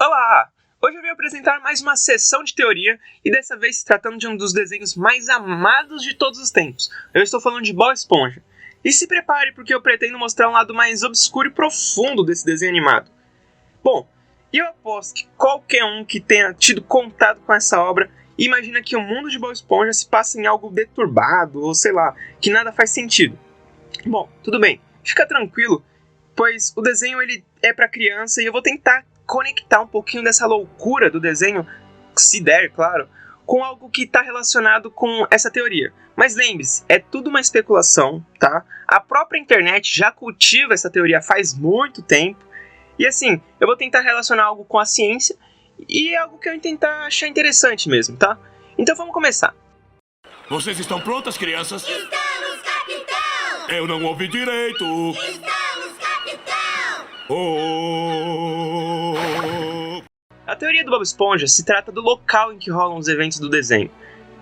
Olá! Hoje eu vim apresentar mais uma sessão de teoria e dessa vez se tratando de um dos desenhos mais amados de todos os tempos. Eu estou falando de Bob Esponja. E se prepare porque eu pretendo mostrar um lado mais obscuro e profundo desse desenho animado. Bom, eu aposto que qualquer um que tenha tido contato com essa obra imagina que o mundo de Bob Esponja se passa em algo deturbado ou sei lá, que nada faz sentido. Bom, tudo bem, fica tranquilo, pois o desenho ele é para criança e eu vou tentar conectar um pouquinho dessa loucura do desenho, se der, claro, com algo que está relacionado com essa teoria. Mas lembre-se, é tudo uma especulação, tá? A própria internet já cultiva essa teoria faz muito tempo. E assim, eu vou tentar relacionar algo com a ciência e é algo que eu tentar achar interessante mesmo, tá? Então vamos começar. Vocês estão prontas, crianças? Estamos, capitão! Eu não ouvi direito. Estamos, capitão! Oh. A teoria do Bob Esponja se trata do local em que rolam os eventos do desenho.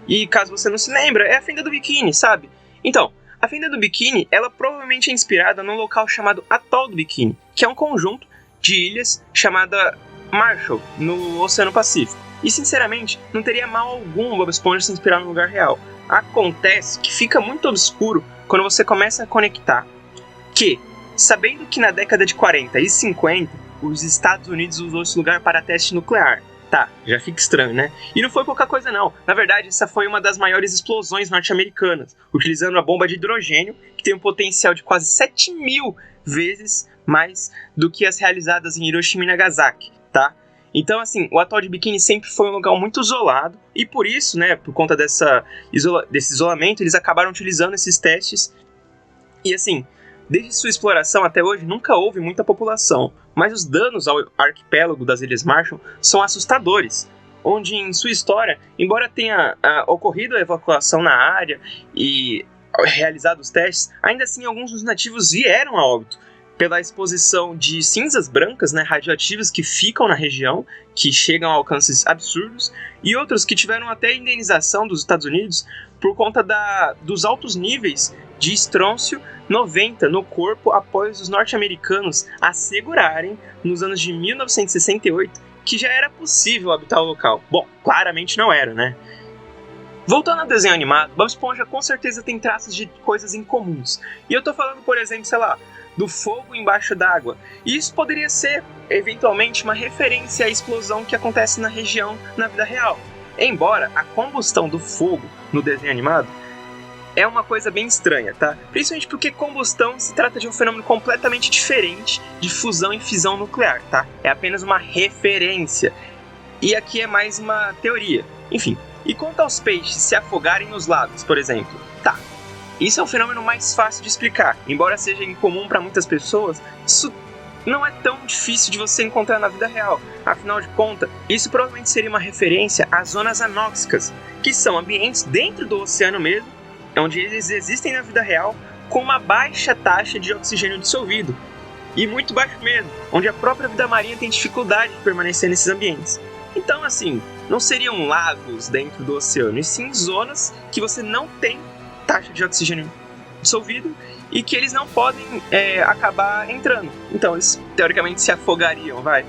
E caso você não se lembre, é a Fenda do Biquíni, sabe? Então, a Fenda do Biquíni, ela provavelmente é inspirada num local chamado Atol do Biquíni, que é um conjunto de ilhas chamada Marshall, no Oceano Pacífico. E sinceramente, não teria mal algum o Bob Esponja se inspirar num lugar real. Acontece que fica muito obscuro quando você começa a conectar que, sabendo que na década de 40 e 50, os Estados Unidos usou esse lugar para teste nuclear. Tá, já fica estranho, né? E não foi pouca coisa não. Na verdade, essa foi uma das maiores explosões norte-americanas, utilizando a bomba de hidrogênio, que tem um potencial de quase 7.000 vezes mais do que as realizadas em Hiroshima e Nagasaki, tá? Então, assim, o Atol de Biquíni sempre foi um lugar muito isolado, e por isso, né, por conta desse isolamento, eles acabaram utilizando esses testes. E assim, desde sua exploração até hoje, nunca houve muita população, mas os danos ao arquipélago das Ilhas Marshall são assustadores, onde em sua história, embora tenha ocorrido a evacuação na área e realizado os testes, ainda assim alguns dos nativos vieram a óbito pela exposição de cinzas brancas, né, radioativas que ficam na região, que chegam a alcances absurdos, e outros que tiveram até indenização dos Estados Unidos por conta dos altos níveis de estrôncio 90 no corpo após os norte-americanos assegurarem, nos anos de 1968, que já era possível habitar o local. Bom, claramente não era, né? Voltando ao desenho animado, Bob Esponja com certeza tem traços de coisas incomuns. E eu tô falando, por exemplo, sei lá, do fogo embaixo d'água. E isso poderia ser, eventualmente, uma referência à explosão que acontece na região na vida real. Embora a combustão do fogo no desenho animado é uma coisa bem estranha, tá? Principalmente porque combustão se trata de um fenômeno completamente diferente de fusão e fissão nuclear, tá? É apenas uma referência. E aqui é mais uma teoria. Enfim, e quanto aos peixes se afogarem nos lagos, por exemplo? Tá, isso é um fenômeno mais fácil de explicar. Embora seja incomum para muitas pessoas, isso não é tão difícil de você encontrar na vida real. Afinal de contas, isso provavelmente seria uma referência às zonas anóxicas, que são ambientes dentro do oceano mesmo, onde eles existem na vida real com uma baixa taxa de oxigênio dissolvido, e muito baixo mesmo, onde a própria vida marinha tem dificuldade de permanecer nesses ambientes. Então, assim, não seriam lagos dentro do oceano, e sim zonas que você não tem taxa de oxigênio dissolvido e que eles não podem acabar entrando. Então, eles teoricamente se afogariam, vai.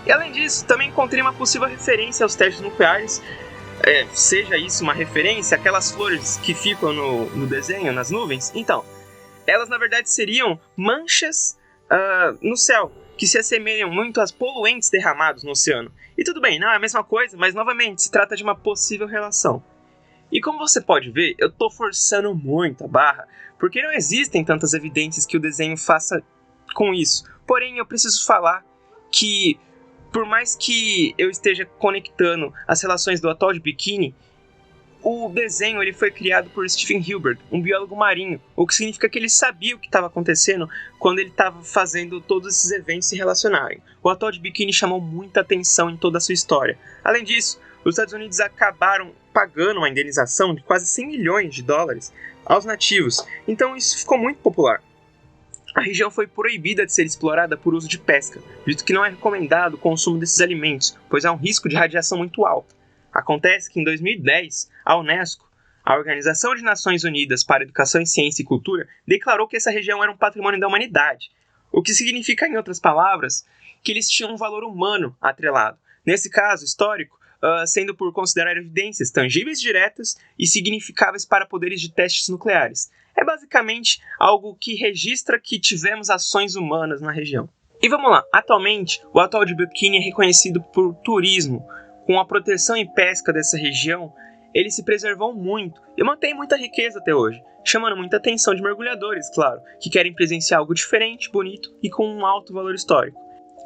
E além disso, também encontrei uma possível referência aos testes nucleares. Seja isso uma referência, aquelas flores que ficam no desenho, nas nuvens, então, elas na verdade seriam manchas no céu, que se assemelham muito aos poluentes derramados no oceano. E tudo bem, não é a mesma coisa, mas novamente se trata de uma possível relação. E como você pode ver, eu tô forçando muito a barra, porque não existem tantas evidências que o desenho faça com isso. Porém, eu preciso falar que, por mais que eu esteja conectando as relações do Atol de Biquíni, o desenho ele foi criado por Stephen Hilbert, um biólogo marinho, o que significa que ele sabia o que estava acontecendo quando ele estava fazendo todos esses eventos se relacionarem. O Atol de Biquíni chamou muita atenção em toda a sua história. Além disso, os Estados Unidos acabaram pagando uma indenização de quase 100 milhões de dólares aos nativos, então isso ficou muito popular. A região foi proibida de ser explorada por uso de pesca, visto que não é recomendado o consumo desses alimentos, pois há um risco de radiação muito alto. Acontece que em 2010, a Unesco, a Organização de Nações Unidas para a Educação, Ciência e Cultura, declarou que essa região era um patrimônio da humanidade, o que significa, em outras palavras, que eles tinham um valor humano atrelado. Nesse caso histórico, sendo por considerar evidências tangíveis diretas e significáveis para poderes de testes nucleares. É basicamente algo que registra que tivemos ações humanas na região. E vamos lá, atualmente o atol de Bikini é reconhecido por turismo. Com a proteção e pesca dessa região, ele se preservou muito e mantém muita riqueza até hoje, chamando muita atenção de mergulhadores, claro, que querem presenciar algo diferente, bonito e com um alto valor histórico.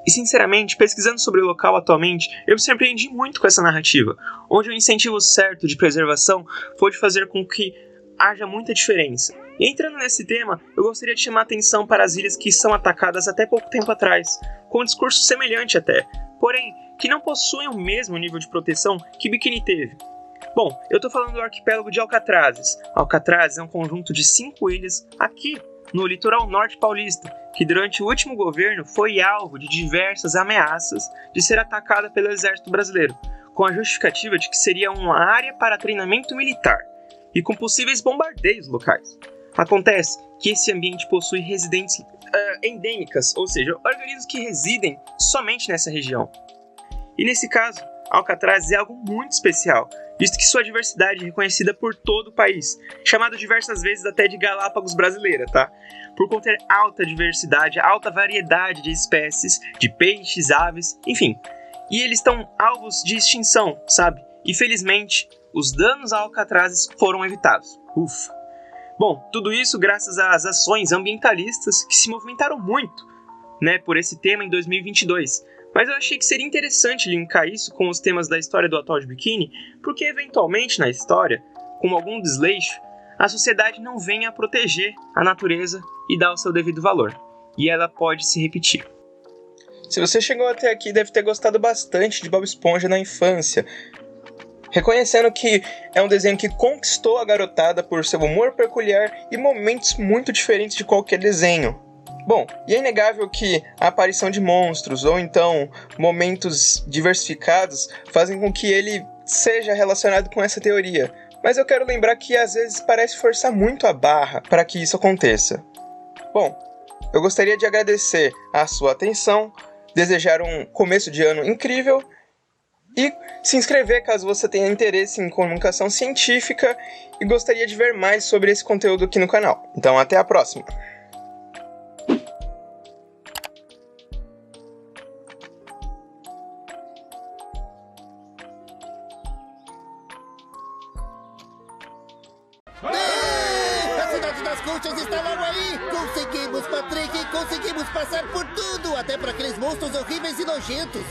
E sinceramente, pesquisando sobre o local atualmente, eu me surpreendi muito com essa narrativa, onde o incentivo certo de preservação pode fazer com que haja muita diferença. E entrando nesse tema, eu gostaria de chamar a atenção para as ilhas que são atacadas até pouco tempo atrás, com um discurso semelhante até, porém, que não possuem o mesmo nível de proteção que Bikini teve. Bom, eu estou falando do arquipélago de Alcatrazes. Alcatrazes é um conjunto de 5 ilhas aqui, no litoral norte paulista, que durante o último governo foi alvo de diversas ameaças de ser atacada pelo exército brasileiro, com a justificativa de que seria uma área para treinamento militar, e com possíveis bombardeios locais. Acontece que esse ambiente possui residentes endêmicas, ou seja, organismos que residem somente nessa região. E nesse caso, Alcatrazes é algo muito especial, visto que sua diversidade é reconhecida por todo o país, chamado diversas vezes até de Galápagos brasileira, tá? Por conter alta diversidade, alta variedade de espécies, de peixes, aves, enfim. E eles estão alvos de extinção, sabe? E felizmente, os danos a Alcatrazes foram evitados. Ufa! Bom, tudo isso graças às ações ambientalistas que se movimentaram muito, né, por esse tema em 2022. Mas eu achei que seria interessante linkar isso com os temas da história do atol de Bikini, porque eventualmente na história, com algum desleixo, a sociedade não vem a proteger a natureza e dar o seu devido valor, e ela pode se repetir. Se você chegou até aqui, deve ter gostado bastante de Bob Esponja na infância, reconhecendo que é um desenho que conquistou a garotada por seu humor peculiar e momentos muito diferentes de qualquer desenho. Bom, e é inegável que a aparição de monstros ou então momentos diversificados fazem com que ele seja relacionado com essa teoria, mas eu quero lembrar que às vezes parece forçar muito a barra para que isso aconteça. Bom, eu gostaria de agradecer a sua atenção, desejar um começo de ano incrível e se inscrever caso você tenha interesse em comunicação científica e gostaria de ver mais sobre esse conteúdo aqui no canal. Então até a próxima! A cidade das conchas está logo aí! Conseguimos, Patrick! Conseguimos passar por tudo! Até por aqueles monstros horríveis e nojentos!